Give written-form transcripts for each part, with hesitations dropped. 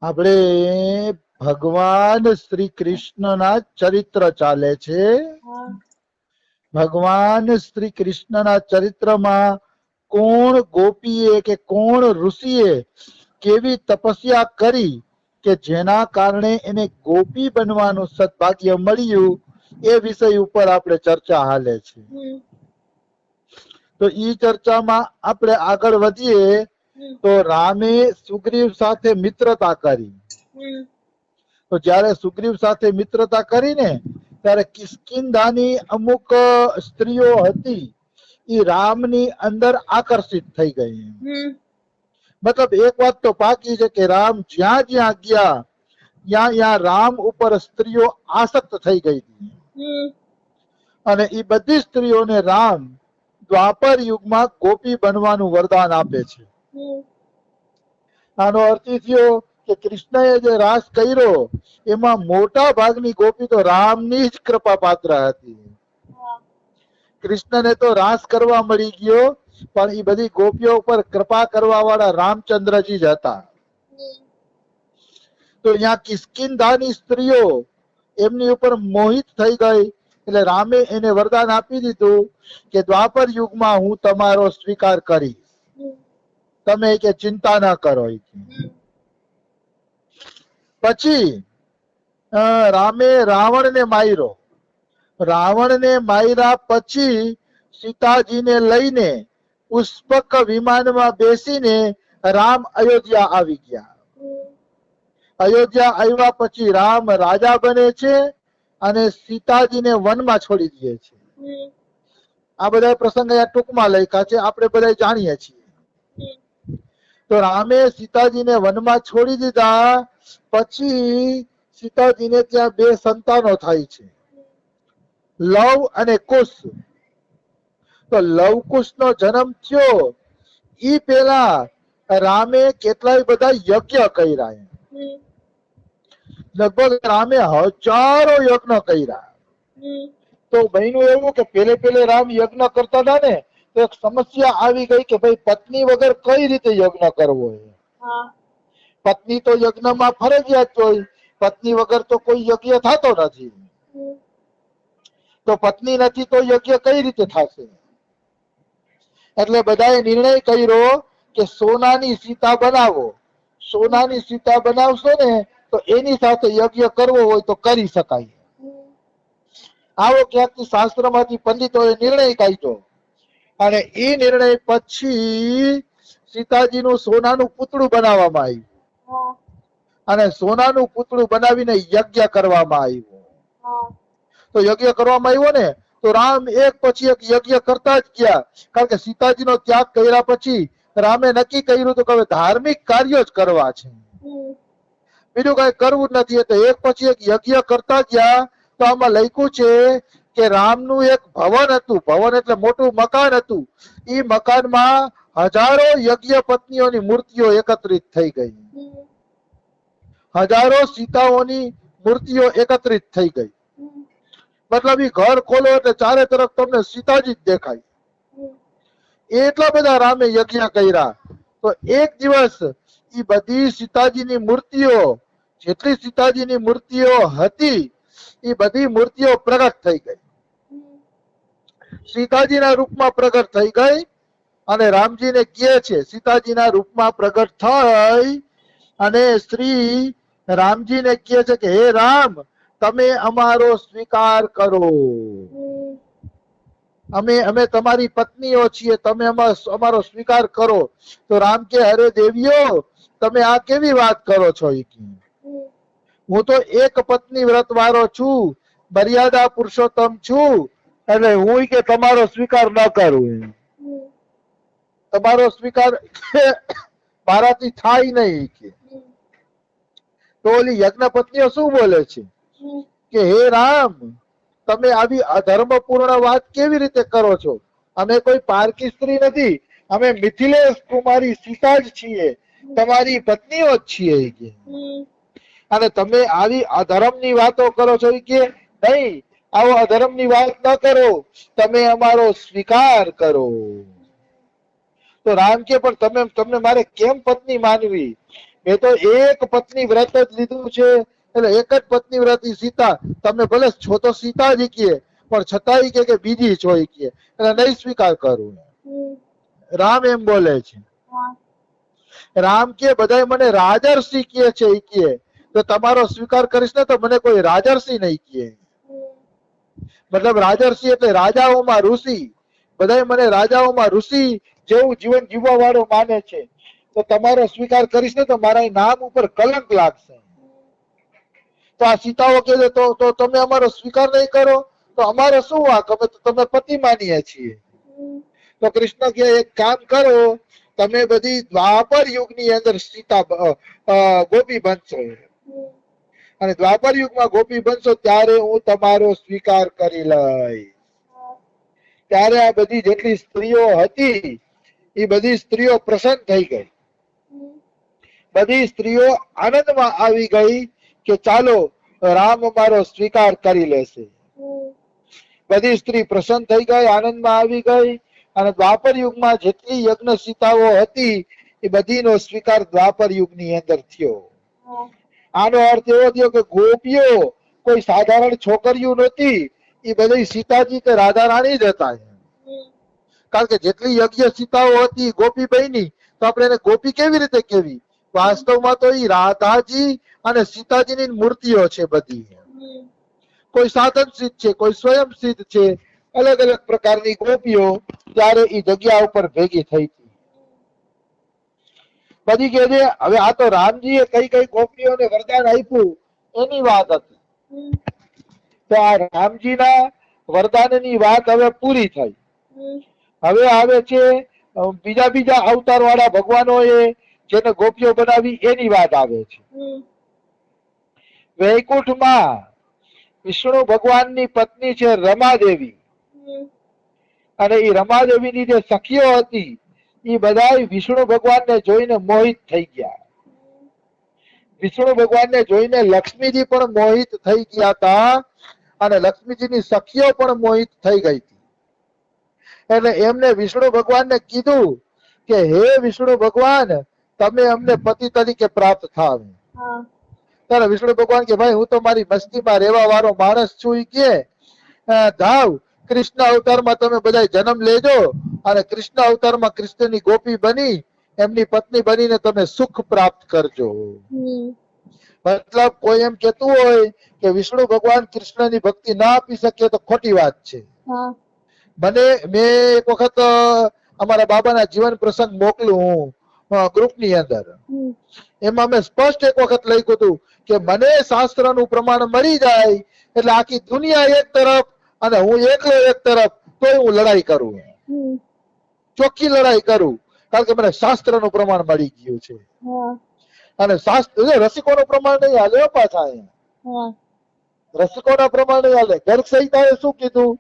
આપણે ભગવાન શ્રી કૃષ્ણના ચરિત્ર ચાલે છે. ભગવાન શ્રી કૃષ્ણના ચરિત્રમાં કોણ ગોપીએ કે કોણ ઋષિએ કેવી તપસ્યા કરી કે જેના કારણે એને ગોપી બનવાનું સદભાગ્ય મળ્યું, એ વિષય ઉપર આપણે ચર્ચા હાલે છે. તો ઈ ચર્ચામાં આપણે આગળ વધીએ તો રામે સુગ્રીવ સાથે મિત્રતા કરી. તો જ્યારે સુગ્રીવ સાથે મિત્રતા કરીને ત્યારે કિષ્કિંધાની અમુક સ્ત્રીઓ હતી એ રામની અંદર આકર્ષિત થઈ ગઈ. મતલબ એક વાત તો પાકી છે કે રામ જ્યાં જ્યાં ગયા ત્યાં ત્યાં રામ ઉપર સ્ત્રીઓ આસક્ત થઈ ગઈ હતી. અને એ બધી સ્ત્રીઓને રામ દ્વાપર યુગમાં ગોપી બનવાનું વરદાન આપે છે. આનો અર્થ એ થયો કે કૃષ્ણએ જે રાસ કર્યો એમાં મોટા ભાગની ગોપી તો રામની જ કૃપા પાત્ર હતી. કૃષ્ણને તો રાસ કરવા મળી ગયો, પણ એ બધી ગોપીઓ ઉપર કૃપા કરવા વાળા રામચંદ્રજી જ હતા. તો અહીંયા કિષ્કિંધાની સ્ત્રીઓ એમની ઉપર મોહિત થઈ ગઈ, એટલે રામે એને વરદાન આપી દીધું કે દ્વાપર યુગમાં હું તમારો સ્વીકાર કરીશ, તમે કે ચિંતા ના કરો. પછી રામે રાવણને માર્યો. રાવણને માર્યા પછી સીતાજીને લઈને પુષ્પક વિમાનમાં બેસીને રામ અયોધ્યા આવી ગયા. અયોધ્યા આવ્યા પછી રામ રાજા બને છે અને સીતાજીને વનમાં છોડી દે છે. આ બધા પ્રસંગ અહીંયા ટૂંકમાં લખ્યા છે, આપણે બધા જાણીએ છીએ. તો રામે સીતાજીને વનમાં છોડી દીધા પછી સીતાજીને ત્યાં બે સંતાનો થાય છે, લવ અને કુશ. તો લવકુશ નો જન્મ થયો ઈ પેલા રામે કેટલાય બધા યજ્ઞ કર્યા. લગભગ રામે હજારો યજ્ઞ કર્યા. તો બન્યું એવું કે પેલે રામ યજ્ઞ કરતા હતા ને તો એક સમસ્યા આવી ગઈ કે ભાઈ પત્ની વગર કઈ રીતે યજ્ઞ કરવો. પત્ની તો યજ્ઞમાં ફરજિયાત હોય, પત્ની વગર તો કોઈ યજ્ઞ થતો નથી. તો પત્ની નથી તો યજ્ઞ કઈ રીતે થશે? એટલે બધાએ નિર્ણય કર્યો કે સોનાની સીતા બનાવો. સોનાની સીતા બનાવશો ને તો એની સાથે યજ્ઞ કરવો હોય તો કરી શકાય. આવો ક્યાંકથી શાસ્ત્રમાંથી પંડિતોએ નિર્ણય કાઢ્યો અને એ નિર્ણય પછી સીતાજીનું સોનાનું પૂતળું બનાવવામાં આવ્યું અને સોનાનું પૂતળું બનાવીને યજ્ઞ કરવામાં આવ્યું. તો યજ્ઞ કરવામાં આવ્યો ને તો રામ એક પછી એક યજ્ઞ કરતા જ ગયા, કારણ કે સીતાજીનો ત્યાગ કર્યા પછી રામે નક્કી કર્યું તો કે હવે ધાર્મિક કાર્યો જ કરવા છે, બીજું કઈ કરવું નથી. એટલે એક પછી એક યજ્ઞ કરતા ગયા. તો આમાં લખ્યું છે કે રામનું એક ભવન હતું, ભવન એટલે મોટું મકાન હતું. એ મકાનમાં હજારો યજ્ઞ પત્નીઓની મૂર્તિઓ એકત્રિત થઈ ગઈ. હજારો સીતાઓની મૂર્તિઓ એકત્રિત થઈ ગઈ. મતલબ એ ઘર ખોલો એટલે ચારે તરફ તમને સીતાજી જ દેખાય. એટલા બધા રામે યજ્ઞ કર્યા. તો એક દિવસ એ બધી સીતાજીની મૂર્તિઓ, જેટલી સીતાજીની મૂર્તિઓ હતી એ બધી મૂર્તિઓ પ્રગટ થઈ ગઈ, સીતાજીના રૂપમાં પ્રગટ થઈ ગઈ. અને રામજીને કહે છે, સીતાજીના રૂપમાં પ્રગટ થઈ અને શ્રી રામજીને કહે છે કે હે રામ, તમે અમારો સ્વીકાર કરો, અમે તમારી પત્નીઓ છીએ, તમે અમારો સ્વીકાર કરો. તો રામ કે અરે દેવીઓ, તમે આ કેવી વાત કરો છો? હું તો એક પત્ની વ્રત વાળો છું, મર્યાદા પુરુષોત્તમ છું, એટલે હું કે તમારો સ્વીકાર ન કરું. તમારો સ્વીકાર મારાથી થાય નહીં. તો ઓલી યજ્ઞ પત્નીઓ શું બોલે છે કે હે રામ, તમે આવી અધર્મપૂર્ણ વાત કેવી રીતે કરો છો? અમે કોઈ પારકી સ્ત્રી નથી, અમે મિથિલેશ કુમારી સીતા જ છીએ, તમારી પત્નીઓ જ છીએ. અને તમે આવી અધર્મની વાતો કરો છો કે નહીં, આવો અધર્મની વાત ન કરો, તમે અમારો સ્વીકાર કરો. તો રામ કે પણ તમને મારે કેમ પત્ની માનવી? એ તો એક પત્ની વ્રત જ લીધું છે, એટલે એક જ પત્ની વ્રત સીતા. તમે ભલે છો તો સીતા જ કહે, પણ છતાંય કે બીજી છો કહે, એટલે નહીં સ્વીકાર કરું. રામ એમ બોલે છે. રામ કે બધા મને રાજર્ષિ કહે છે, કહે તો તમારો સ્વીકાર કરીશ ને તો મને કોઈ રાજર્ષિ નહીં કહે. મતલબ રાજર્ષિ એટલે રાજાઓમાં ઋષિ. બધા મને રાજાઓમાં ઋષિ જેવું જીવન જીવવા વાળો માને છે, તો તમારો સ્વીકાર કરીશ ને તો મારા નામ ઉપર કલંક લાગશે. તો આ સીતાઓ કહે તો તમે અમારો સ્વીકાર નહીં કરો તો અમારો શું વાંક, અમે તો તમે પતિ માનીએ છીએ. તો કૃષ્ણ કહે એક કામ કરો, તમે બધી દ્વાપર યુગની અંદર સીતા ગોપી બનશો, અને દ્વાપર યુગમાં ગોપી બનશો ત્યારે હું તમારો સ્વીકાર કરી લઈશ. ત્યારે આ બધી જેટલી સ્ત્રીઓ હતી એ બધી સ્ત્રીઓ પ્રસન્ન થઈ ગઈ. બધી સ્ત્રીઓ આનંદમાં આવી ગઈ કે ચાલો રામ અમારો સ્વીકાર કરી લેશે. બધી સ્ત્રી પ્રસન્ન થઈ ગઈ, આનંદમાં આવી ગઈ, અને દ્વાપર યુગમાં જેટલી યજ્ઞ સીતાઓ હતી એ બધીનો સ્વીકાર દ્વાપર યુગની અંદર થયો. આનો અર્થ એવો થયો કે ગોપીઓ કોઈ સાધારણ છોકરીઓ નહોતી, એ બધી સીતાજી કે રાધા રાણી જ હતા. કારણ કે જેટલી યજ્ઞ સીતાઓ હતી ગોપી બની, તો આપણે એને ગોપી કેવી રીતે કેવી? વાસ્તવમાં તો એ રાધાજી અને સીતાજીની મૂર્તિઓ છે બધી. કોઈ સાધન સિદ્ધ છે, કોઈ સ્વયં સિદ્ધ છે, અલગ અલગ પ્રકારની ગોપીઓ ત્યારે એ જગ્યા ઉપર ભેગી થઈ હતી. બધી કે છે હવે આ તો રામજીએ કઈ કઈ ગોપીઓને વરદાન આપ્યું એની વાત હતી. તો આ રામજીના વરદાનની વાત હવે પૂરી થઈ. હવે આવે છે બીજા અવતાર વાળા ભગવાનોએ જેને ગોપીઓ બનાવી એની વાત આવે છે. વૈકુંઠમાં વિષ્ણુ ભગવાનની પત્ની છે રમાદેવી, અને એ રમાદેવીની જે સખીઓ હતી એ બધા વિષ્ણુ ભગવાનને જોઈને મોહિત થઈ ગયા. વિષ્ણુ ભગવાનને જોઈને લક્ષ્મીજી પણ મોહિત થઈ ગયા હતા, અને લક્ષ્મીજીની સખીઓ પણ મોહિત થઈ ગઈ હતી. એટલે એમને વિષ્ણુ ભગવાનને કીધું કે હે વિષ્ણુ ભગવાન, તમે અમને પતિ તરીકે પ્રાપ્ત થાવ. ત્યારે વિષ્ણુ ભગવાન કે ભાઈ હું તો મારી મસ્તીમાં રહેવા વાળો માણસ છું, ઈ કે ધાવ કૃષ્ણ અવતારમાં તમે બધા જન્મ લેજો, અને કૃષ્ણ અવતારમાં કૃષ્ણની ગોપી બની એમની પત્ની બનીને તમે સુખ પ્રાપ્ત કરજો. મતલબ કોઈ એમ કેતું હોય કે વિષ્ણુ ભગવાન કૃષ્ણની ભક્તિ ના આપી શકે તો ખોટી વાત છે. મેં એક વખત અમારા બાબાના જીવન પ્રસંગ મોકલું ગ્રુપની અંદર, એમાં મેં સ્પષ્ટ એક વખત લખ્યું હતું કે મને શાસ્ત્રનું પ્રમાણ મળી જાય એટલે આખી દુનિયા એક તરફ અને હું એકલો એક તરફ, તોય હું લડાઈ કરું, ચોખ્ખી લડાઈ કરું, કારણ કે મને શાસ્ત્રનું પ્રમાણ મળી ગયું છે. અને શાસ્ત્ર રસિકોનું પ્રમાણ નહીં હાલે પાછા, અહીંયા રસિકોના પ્રમાણ નહીં હાલે. ગર્ગ સંહિતાએ શું કીધું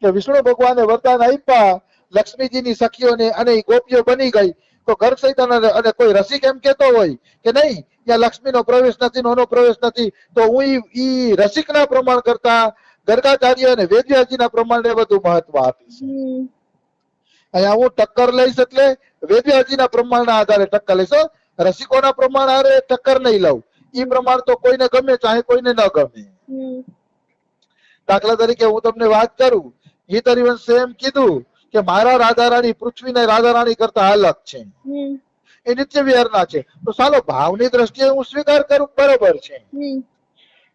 કે વિષ્ણુ ભગવાને વરદાન આપ્યા લક્ષ્મીજીની સખીઓને અને એ ગોપીઓ બની ગઈ, તો ગર્ગ સંહિતાના અને કોઈ રસિક એમ કેતો હોય કે નહીં ત્યાં લક્ષ્મીનો પ્રવેશ નથી, એનો પ્રવેશ નથી, તો હું ઈ રસિકના પ્રમાણ કરતા ગર્ગાચાર્ય અને વેદવ્યાસજીના પ્રમાણને વધુ મહત્વ આપીશ. અહીંયા હું ટક્કર લઈશ એટલે વેદવ્યાસજીના પ્રમાણના આધારે ટક્કર લઈશ, રસિકોના પ્રમાણ આધારે ટક્કર નહીં લઉં. ઈ પ્રમાણ તો કોઈને ગમે ચાહે કોઈને ન ગમે. દાખલા તરીકે હું તમને વાત કરું, ગીત હરિવંશે એમ કીધું કે મારા રાધા રાણી પૃથ્વીને રાધા રાણી કરતા અલગ છે, એ નિત્ય વિહારના છે, તો ચાલો ભાવની દ્રષ્ટિએ હું સ્વીકાર કરું, બરોબર છે.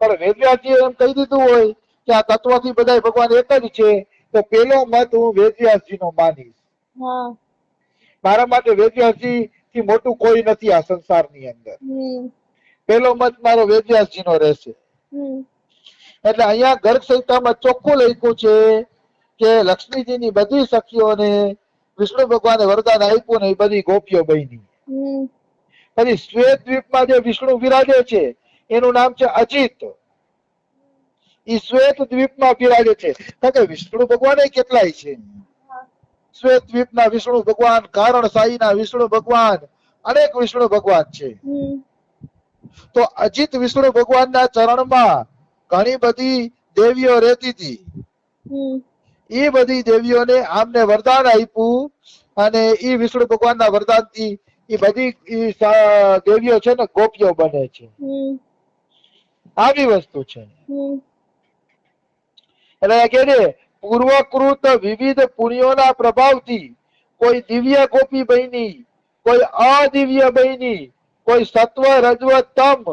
પણ વેદવ્યાસજીએ એમ કહી દીધું હોય કે આ તત્વથી બધા ભગવાન એક જ છે, તો પેલો મત હું વેદવ્યાસજીનો માનીશ. મારા માટે વેદવ્યાસજી થી મોટું કોઈ નથી આ સંસારની અંદર. પેલો મત મારો વેદવ્યાસજીનો રહેશે. એટલે અહીંયા ગર્ગ સંહિતામાં ચોખ્ખું લખ્યું છે કે લક્ષ્મીજીની બધી સખીઓને વિષ્ણુ ભગવાને વરદાન આપ્યું ને એ બધી ગોપીઓ બની. પછી શ્વેત દ્વીપમાં જે વિષ્ણુ વિરાજે છે એનું નામ છે અજિત. એ શ્વેત દ્વીપમાં બિરાજે છે, કારણ કે વિષ્ણુ ભગવાન કેટલાય છે. શ્વેત દ્વીપના વિષ્ણુ ભગવાન, કારણ સાઈના વિષ્ણુ ભગવાન, અનેક વિષ્ણુ ભગવાન છે. તો અજિત વિષ્ણુ ભગવાનના ચરણમાં ઘણી બધી દેવીઓ રહેતી હતી. એ બધી દેવીઓને આમને વરદાન આપ્યું, અને એ વિષ્ણુ ભગવાનના વરદાનથી એ બધી દેવીઓ છે ને ગોપીઓ બને છે. આવી વસ્તુ છે. એટલે કે છે પૂર્વકૃત વિવિધ પુણ્યોના પ્રભાવથી કોઈ દિવ્ય ગોપી બની, કોઈ અદિવ્ય બની, કોઈ સત્વ રજવ તમ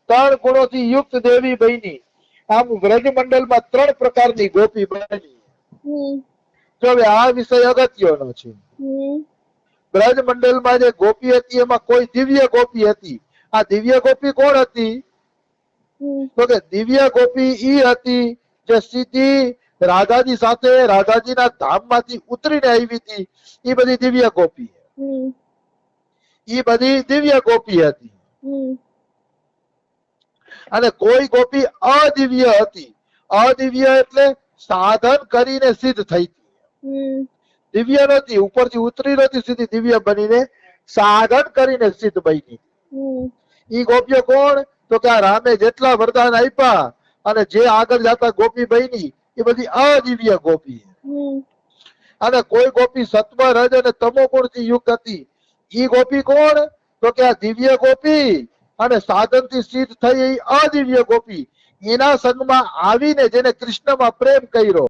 3 ગુણોથી યુક્ત દેવી બની. આમ વ્રજમંડળમાં 3 પ્રકારની ગોપી બની. જો હવે આ વિષય અગત્યનો છે. બ્રજમંડળમાં જે ગોપી હતી એમાં કોઈ દિવ્ય ગોપી હતી. આ દિવ્ય ગોપી કોણ હતી? તો કે દિવ્ય ગોપી ઈ હતી જે સીધી રાધાજી સાથે રાધાજીના ધામમાંથી ઉતરીને આવી હતી. એ બધી દિવ્ય ગોપી. એ બધી દિવ્ય ગોપી હતી. અને કોઈ ગોપી અદિવ્ય હતી. અદિવ્ય એટલે સાધન કરીને સિદ્ધ થઈ હતી. દિવ્ય નથી, ઉપરથી ઉતરી નથી, સીધી દિવ્ય બનીને સાધન કરીને સિદ્ધ બની. ઈ ગોપીઓ કોણ? તો કે આ રામે જેટલા વરદાન આપ્યા અને જે આગળ જતા ગોપી બની એ બધી અદિવ્ય ગોપી. અને કોઈ ગોપી સત્વ રજ અને તમો ગુણથી યુક્ત હતી. ઈ ગોપી કોણ? તો કે આ દિવ્ય ગોપી અને સાધનથી સિદ્ધ થઈ અદિવ્ય ગોપી. એના સંગમાં આવીને જેને કૃષ્ણમાં પ્રેમ કર્યો